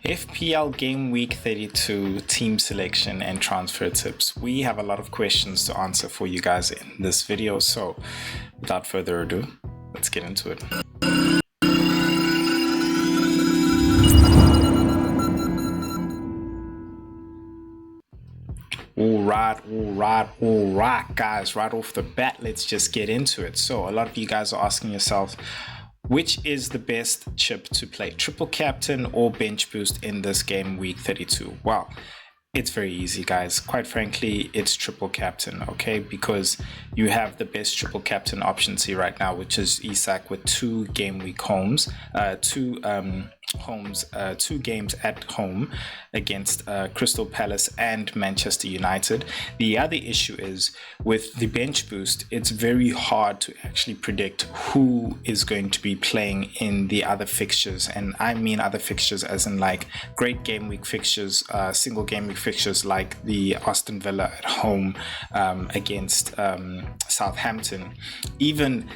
FPL Game Week 32 team selection and transfer tips. We have a lot of questions to answer for you guys in this video, so without further ado, let's get into it. All right, guys, right off the bat, let's just get into it. So a lot of you guys are asking yourself, which is the best chip to play, triple captain or bench boost in this game week 32? Well, it's very easy, guys. Quite frankly, it's triple captain, okay? Because you have the best triple captain options here right now, which is Isak with two game week homes, two games at home against Crystal Palace and Manchester United. The other issue is with the bench boost, it's very hard to actually predict who is going to be playing in the other fixtures, and I mean other fixtures as in like great game week fixtures, single game week fixtures like the Aston Villa at home against Southampton. Even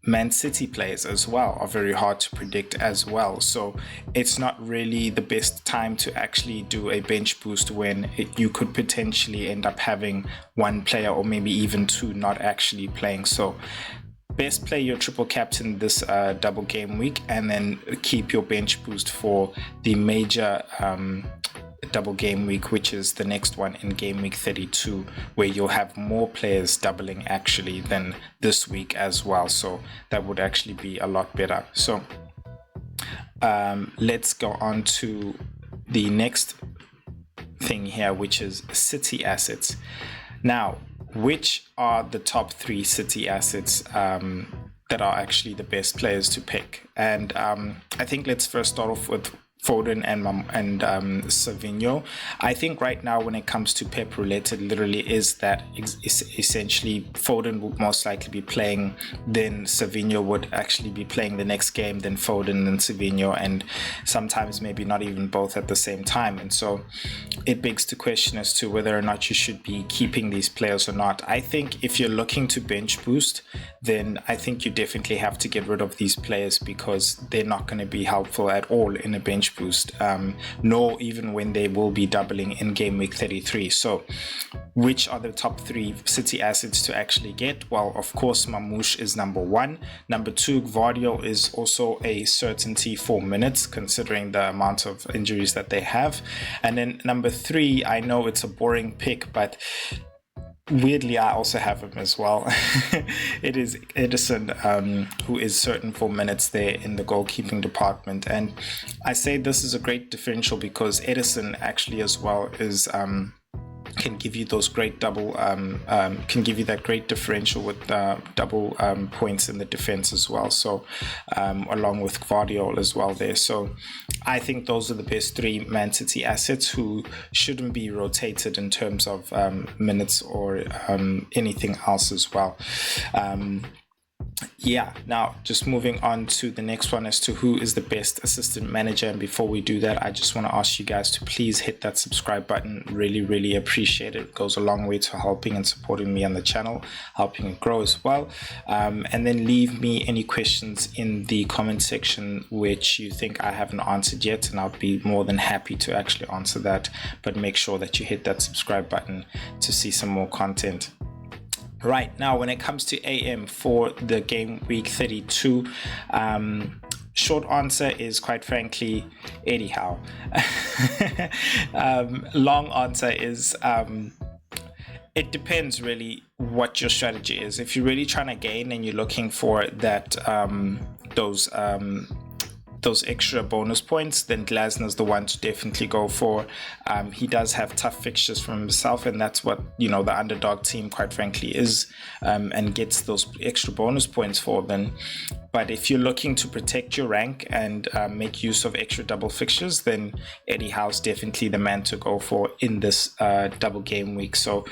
Man City players as well are very hard to predict as well. So it's not really the best time to actually do a bench boost when you could potentially end up having one player or maybe even two not actually playing. So best play your triple captain this double game week, and then keep your bench boost for the major double game week, which is the next one in game week 32, where you'll have more players doubling actually than this week as well. So that would actually be a lot better. So let's go on to the next thing here, which is City assets. Now, which are the top three City assets that are actually the best players to pick? And I think let's first start off with Foden and Savinho. I think right now when it comes to Pep Roulette, it literally is that essentially Foden would most likely be playing, then Savinho would actually be playing the next game, then Foden, then Savinho, and sometimes maybe not even both at the same time. And so it begs the question as to whether or not you should be keeping these players or not. I think if you're looking to bench boost, then I think you definitely have to get rid of these players because they're not going to be helpful at all in a bench boost, nor even when they will be doubling in game week 33. So which are the top three City assets to actually get? Well, of course, Mamouche is number one. Number two, Gvardiol is also a certainty for minutes, considering the amount of injuries that they have. And then number three, I know it's a boring pick, but weirdly, I also have him as well. It is Edison, who is certain for minutes there in the goalkeeping department. And I say this is a great differential because Edison actually as well is can give you those great double can give you that great differential with double points in the defense as well, so along with Gvardiol as well there. So I think those are the best three Man City assets who shouldn't be rotated in terms of minutes or anything else as well. Yeah, now just moving on to the next one as to who is the best assistant manager. And before we do that, I just want to ask you guys to please hit that subscribe button. Really appreciate it. It goes a long way to helping and supporting me on the channel, helping it grow as well. And then leave me any questions in the comment section which you think I haven't answered yet, and I'll be more than happy to actually answer that. But make sure that you hit that subscribe button to see some more content. Right, now when it comes to AM for the game week 32, short answer is quite frankly Eddie Howe. Long answer is it depends really what your strategy is. If you're really trying to gain and you're looking for that those extra bonus points, then Glasner's the one to definitely go for. He does have tough fixtures for himself, and that's what, you know, the underdog team quite frankly is, and gets those extra bonus points for them. But if you're looking to protect your rank and make use of extra double fixtures, then Eddie Howe's definitely the man to go for in this double game week. So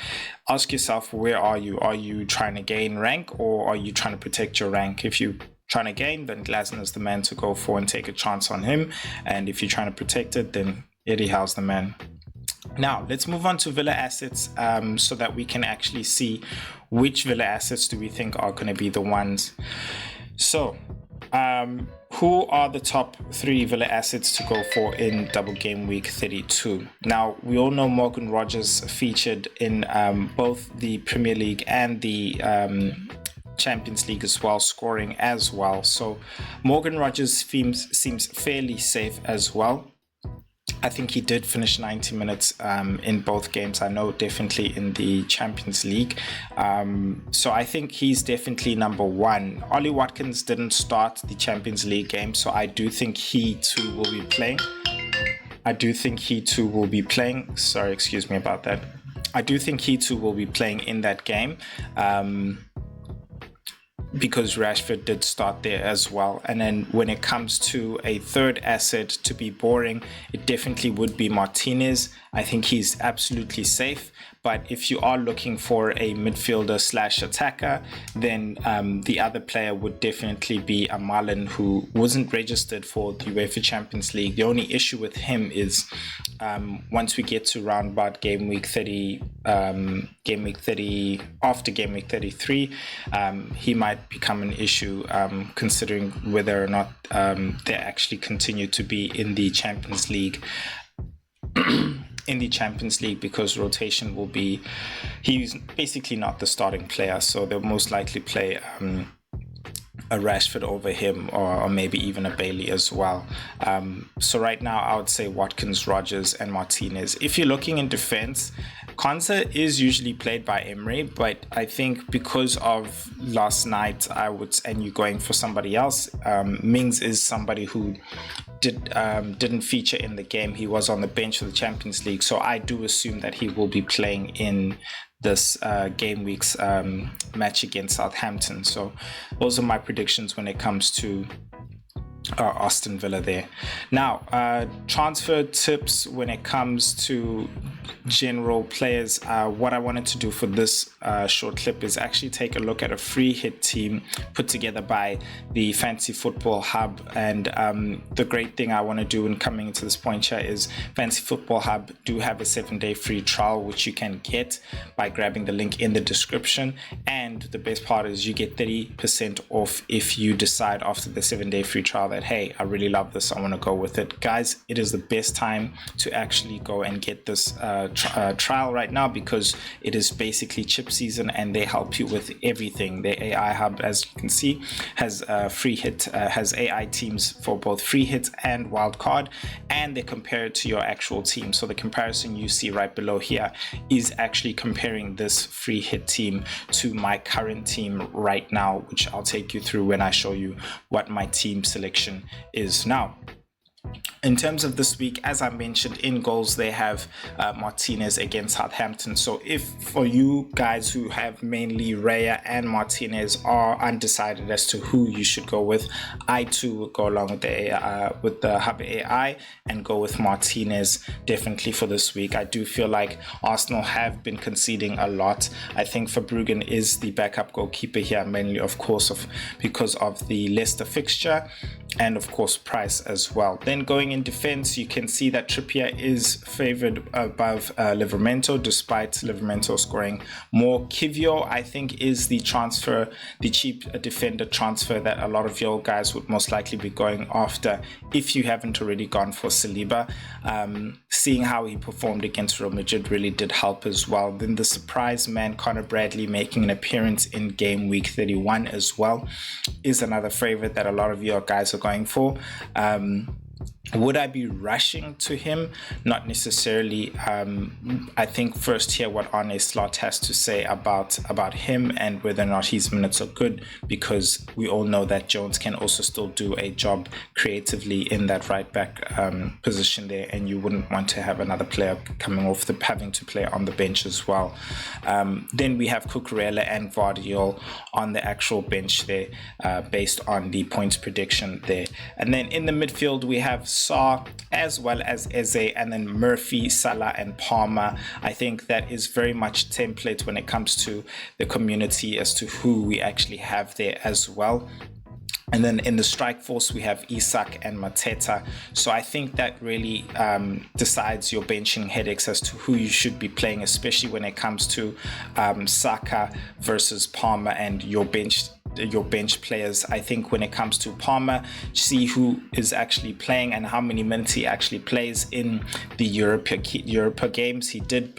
ask yourself, where are you? Are you trying to gain rank, or are you trying to protect your rank? If you trying to gain, then Glasner is the man to go for and take a chance on him. And if you're trying to protect it, then Eddie Howe's the man. Now let's move on to Villa assets, so that we can actually see which Villa assets do we think are going to be the ones. So who are the top 3 Villa assets to go for in double game week 32? Now, we all know Morgan Rogers featured in both the Premier League and the Champions League as well, scoring as well. So Morgan Rogers seems fairly safe as well. I think he did finish 90 minutes in both games. I know definitely in the Champions League. So I think he's definitely number 1. Ollie Watkins didn't start the Champions League game, so I do think he too will be playing. Sorry, excuse me about that. I do think he too will be playing in that game. Because Rashford did start there as well. And then when it comes to a third asset to be boring, it definitely would be Martinez. I think he's absolutely safe. But if you are looking for a midfielder / attacker, then the other player would definitely be Amalin, who wasn't registered for the UEFA Champions League. The only issue with him is once we get to round about game week 30, after game week 33, he might become an issue considering whether or not they actually continue to be in the Champions League. Because rotation will be, he's basically not the starting player, so they'll most likely play a Rashford over him, or maybe even a Bailey as well. So right now I would say Watkins, Rogers and Martinez. If you're looking in defense, Konsa is usually played by Emery, but I think because of last night, and you're going for somebody else, Mings is somebody who didn't feature in the game. He was on the bench for the Champions League, so I do assume that he will be playing in this game week's match against Southampton. So those are my predictions when it comes to Aston Villa there. Now, transfer tips when it comes to general players. What I wanted to do for this short clip is actually take a look at a free hit team put together by the Fantasy Football Hub. And the great thing I want to do in coming into this point here is Fantasy Football Hub do have a 7-day free trial, which you can get by grabbing the link in the description. And the best part is you get 30% off if you decide after the 7-day free trial that, hey, I really love this, I want to go with it. Guys, it is the best time to actually go and get this trial right now, because it is basically chip season and they help you with everything. The AI Hub, as you can see, has free hit, has AI teams for both free hit and wild card, and they compare it to your actual team. So the comparison you see right below here is actually comparing this free hit team to my current team right now, which I'll take you through when I show you what my team selection is now. In terms of this week, as I mentioned, in goals they have Martinez against Southampton. So if for you guys who have mainly Raya and Martinez are undecided as to who you should go with, I too will go along with the Hub AI and go with Martinez definitely for this week. I do feel like Arsenal have been conceding a lot. I think Verbruggen is the backup goalkeeper here, mainly of course because of the Leicester fixture and of course price as well. Then going in defense, you can see that Trippier is favored above Livramento, despite Livramento scoring more. Kivio, I think, is the cheap defender transfer that a lot of your guys would most likely be going after if you haven't already gone for Saliba. Seeing how he performed against Real Madrid really did help as well. Then the surprise man, Connor Bradley, making an appearance in game week 31 as well, is another favorite that a lot of your guys are going for. Would I be rushing to him? Not necessarily. I think first hear what Arne Slot has to say about him and whether or not his minutes are good, because we all know that Jones can also still do a job creatively in that right back position there, and you wouldn't want to have another player coming off having to play on the bench as well. Then we have Cucurella and Vardiol on the actual bench there, based on the points prediction there. And then in the midfield we have Saar as well as Eze, and then Murphy, Salah and Palmer. I think that is very much template when it comes to the community as to who we actually have there as well. And then in the strike force, we have Isak and Mateta. So I think that really decides your benching headaches as to who you should be playing, especially when it comes to Saka versus Palmer and your bench your bench players. I think when it comes to Palmer, see who is actually playing and how many minutes he actually plays in the Europa games. He did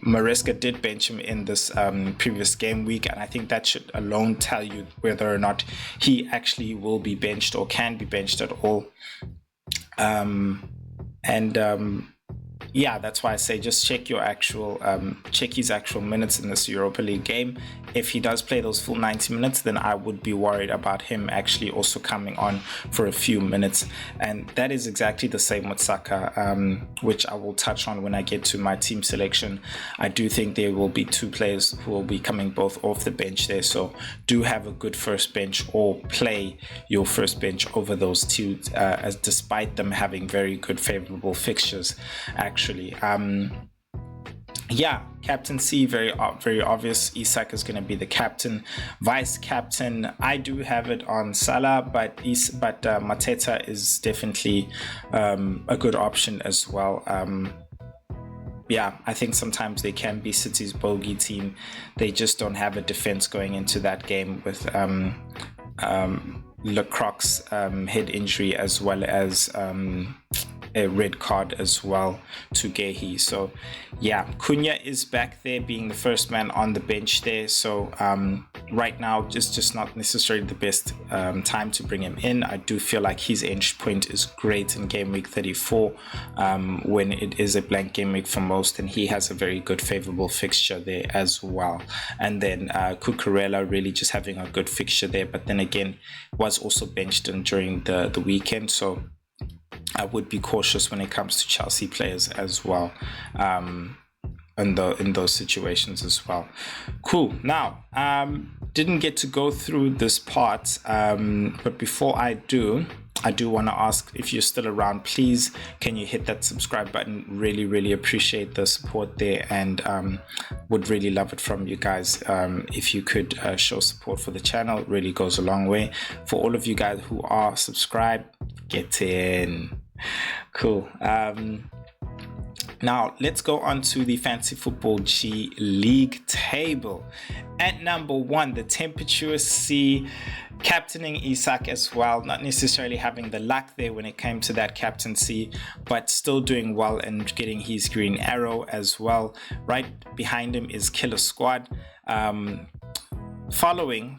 Maresca did bench him in this previous game week, and I think that should alone tell you whether or not he actually will be benched or can be benched at all. Yeah, that's why I say just check your actual check his actual minutes in this Europa League game. If he does play those full 90 minutes, then I would be worried about him actually also coming on for a few minutes. And that is exactly the same with Saka, which I will touch on when I get to my team selection. I do think there will be two players who will be coming both off the bench there. So do have a good first bench or play your first bench over those two, as despite them having very good favorable fixtures actually. Yeah, captaincy, very obvious. Isak is going to be the captain. Vice captain, I do have it on Salah, but Mateta is definitely a good option as well. Yeah, I think sometimes they can be City's bogey team. They just don't have a defense going into that game with Lecroc's head injury, as well as a red card as well to Gehi. So yeah, Cunha is back there being the first man on the bench there. So right now just not necessarily the best time to bring him in. I do feel like his entry point is great in game week 34 when it is a blank game week for most, and he has a very good favorable fixture there as well. And then Cucurella really just having a good fixture there, but then again was also benched during the weekend, so I would be cautious when it comes to Chelsea players as well, in those situations as well. Cool. Now, didn't get to go through this part, but before I do want to ask, if you're still around, please can you hit that subscribe button? Really appreciate the support there, and would really love it from you guys. If you could show support for the channel, it really goes a long way. For all of you guys who are subscribed, get in. Cool. Now let's go on to the Fantasy Football G League table. At number 1, the Tempestuous Sea, captaining Isak as well, not necessarily having the luck there when it came to that captaincy, but still doing well and getting his green arrow as well. Right behind him is Killer Squad, following.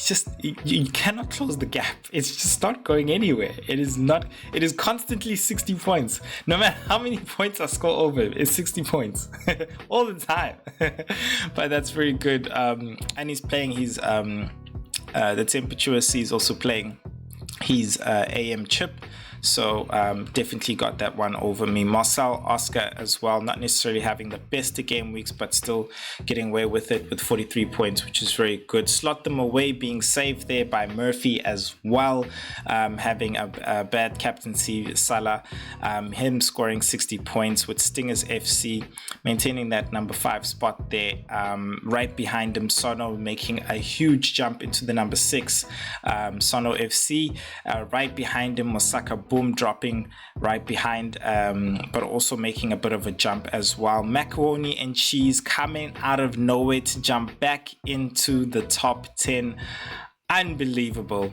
Just you cannot close the gap. It's just not going anywhere. It is constantly 60 points. No matter how many points I score over, it's 60 points all the time. But that's very good. And he's playing his the Tempestuous Sea is also playing his AM chip. So definitely got that one over me. Marcel Oscar as well, not necessarily having the best of game weeks, but still getting away with it with 43 points, which is very good. Slot them away being saved there by Murphy as well, having a bad captaincy. Salah, him scoring 60 points with Stingers FC maintaining that number 5 spot there. Right behind him, Sono making a huge jump into the number 6 Sono FC. Right behind him, Osaka Boom dropping right behind, but also making a bit of a jump as well. Macaroni and Cheese coming out of nowhere to jump back into the top 10. Unbelievable.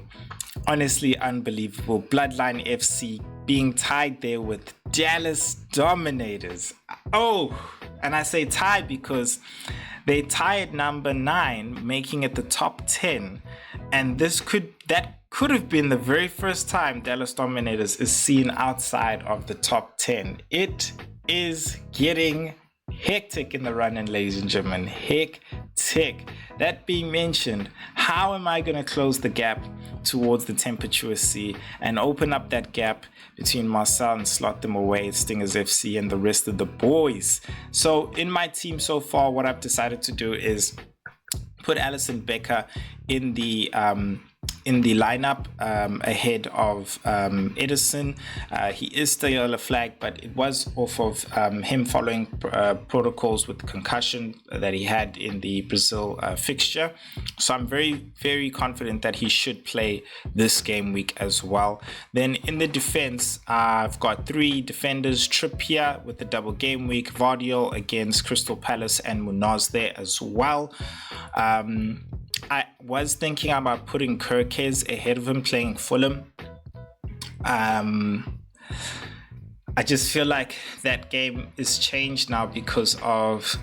Honestly unbelievable. Bloodline FC being tied there with Dallas Dominators. Oh, and I say tied because they tied number 9, making it the top 10, and that could have been the very first time Dallas Dominators is seen outside of the top 10. It is getting hectic in the run-in, ladies and gentlemen. Hectic. That being mentioned, how am I going to close the gap towards the Tempestuous Sea and open up that gap between Marcel and slot them away, Stingers FC and the rest of the boys? So in my team so far, what I've decided to do is put Alisson Becker in the in the lineup ahead of Edison. He is still yellow flag, but it was off of him following protocols with the concussion that he had in the Brazil fixture. So I'm very, very confident that he should play this game week as well. Then in the defense, I've got 3 defenders: Trippier with the double game week, Vardiol against Crystal Palace, and Munoz there as well. I was thinking about putting Kirkes ahead of him playing Fulham. I just feel like that game is changed now because of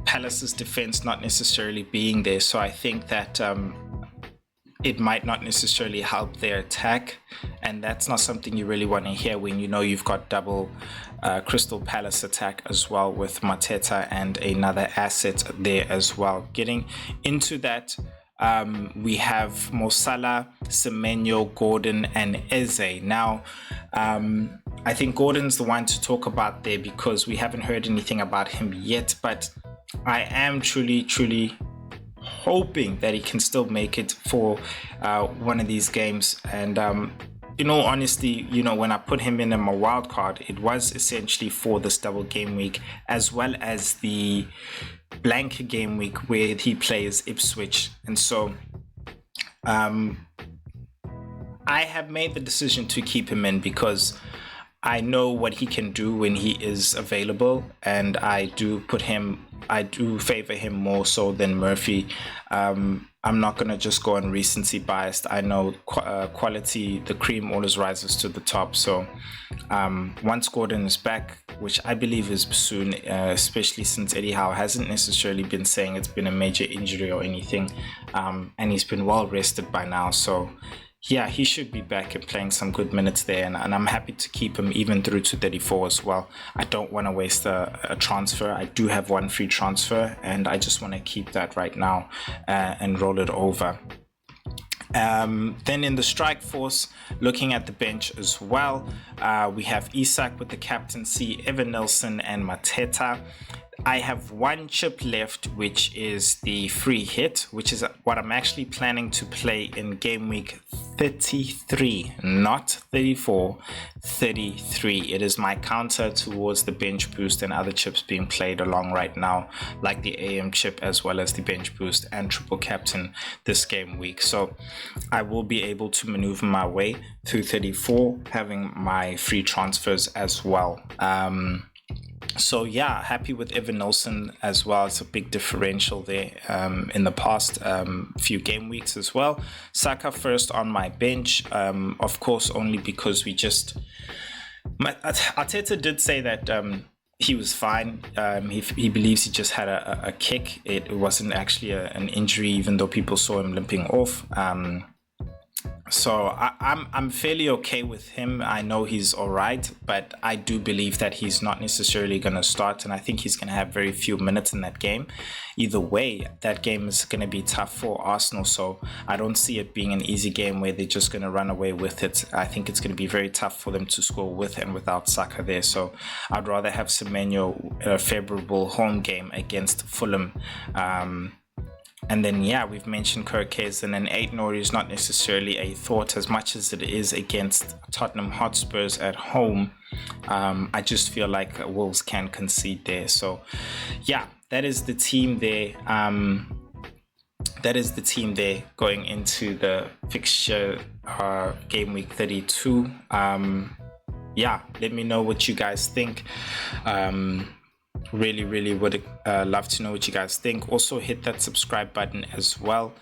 Palace's defense not necessarily being there. So I think that it might not necessarily help their attack. And that's not something you really want to hear when you know you've got double Crystal Palace attack as well, with Mateta and another asset there as well. Getting into that, we have Mo Salah, Semenyo, Gordon, and Eze. Now, I think Gordon's the one to talk about there because we haven't heard anything about him yet, but I am truly hoping that he can still make it for one of these games. And in all honesty, when I put him in my wild card, it was essentially for this double game week, as well as the blank game week where he plays Ipswich. And so I have made the decision to keep him in because I know what he can do when he is available, and I do favor him more so than Murphy. I'm not going to just go on recency biased. I know quality, the cream always rises to the top. So once Gordon is back, which I believe is soon, especially since Eddie Howe hasn't necessarily been saying it's been a major injury or anything, and he's been well rested by now. So yeah, he should be back and playing some good minutes there, and I'm happy to keep him even through to 34 as well. I don't want to waste a transfer. I do have one free transfer, and I just want to keep that right now and roll it over. Then in the strike force, looking at the bench as well, we have Isak with the captaincy, Evan Nelson, and Mateta. I have one chip left, which is the free hit, which is what I'm actually planning to play in game week 33, not 34, 33. It is my counter towards the bench boost and other chips being played along right now, like the AM chip as well as the bench boost and triple captain this game week. So I will be able to maneuver my way through 34, having my free transfers as well. So yeah, happy with Evan Nelson as well. It's a big differential there in the past few game weeks as well. Saka first on my bench, of course, only because Arteta did say that he was fine. He believes he just had a kick. It wasn't actually an injury, even though people saw him limping off. So I'm fairly okay with him. I know he's all right, but I do believe that he's not necessarily going to start, and I think he's going to have very few minutes in that game. Either way, that game is going to be tough for Arsenal, so I don't see it being an easy game where they're just going to run away with it. I think it's going to be very tough for them to score with and without Saka there, so I'd rather have Semenyo a favorable home game against Fulham. And then, yeah, we've mentioned Kirkes, and an 8-0 is not necessarily a thought as much as it is against Tottenham Hotspurs at home. I just feel like Wolves can concede there. So, yeah, that is the team there. Going into the fixture game week 32. Yeah, let me know what you guys think. Really would love to know what you guys think. Also hit that subscribe button as well.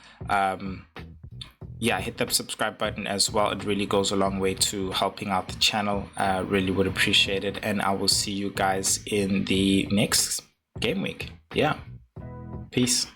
Hit that subscribe button as well. It really goes a long way to helping out the channel. Really would appreciate it, and I will see you guys in the next game week. Yeah, peace.